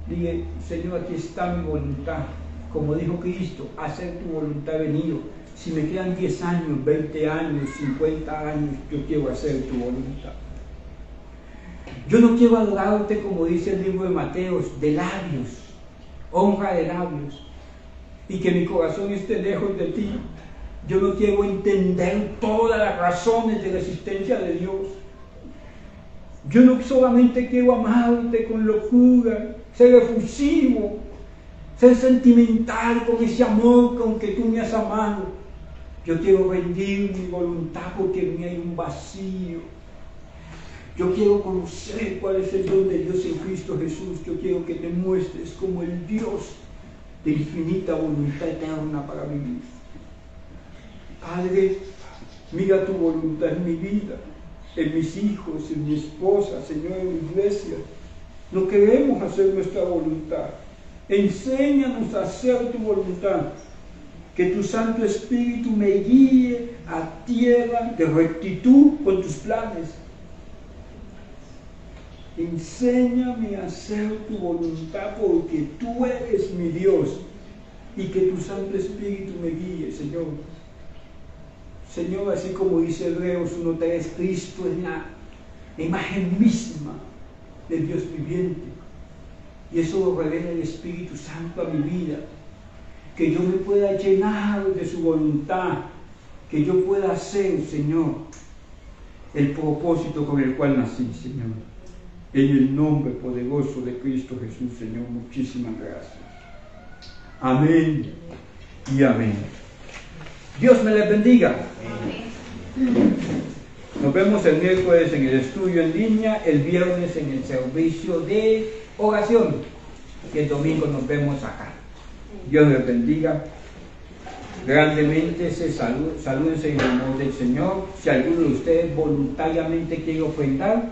Dije, Señor, aquí está mi voluntad. Como dijo Cristo, hacer tu voluntad he venido. Si me quedan 10 años, 20 años, 50 años, yo quiero hacer tu voluntad. Yo no quiero adorarte como dice el libro de Mateos, de labios, honra de labios, y que mi corazón esté lejos de ti. Yo no quiero entender todas las razones de la existencia de Dios. Yo no solamente quiero amarte con locura, ser efusivo, ser sentimental con ese amor con que tú me has amado. Yo quiero rendir mi voluntad porque en mí hay un vacío. Yo quiero conocer cuál es el don de Dios en Cristo Jesús. Yo quiero que te muestres como el Dios de infinita voluntad eterna para vivir. Padre, mira tu voluntad en mi vida, en mis hijos, en mi esposa, Señor, en mi iglesia. No queremos hacer nuestra voluntad. Enséñanos a hacer tu voluntad. Que tu Santo Espíritu me guíe a tierra de rectitud con tus planes. Enséñame a hacer tu voluntad porque tú eres mi Dios y que tu Santo Espíritu me guíe, Señor. Señor, así como dice Hebreos 1:3, Cristo es la imagen misma del Dios viviente. Y eso lo revela el Espíritu Santo a mi vida. Que yo me pueda llenar de su voluntad. Que yo pueda hacer, Señor, el propósito con el cual nací, Señor. En el nombre poderoso de Cristo Jesús, Señor, muchísimas gracias. Amén y amén. Dios me les bendiga. Nos vemos el miércoles en el estudio en línea, el viernes en el servicio de oración y el domingo nos vemos acá. Dios les bendiga grandemente. Salúdense en el amor del Señor. Si alguno de ustedes voluntariamente quiere ofrendar,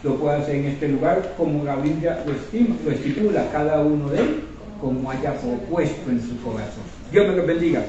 lo puede hacer en este lugar, como la Biblia lo estipula, cada uno de él como haya propuesto en su corazón. Dios me los bendiga.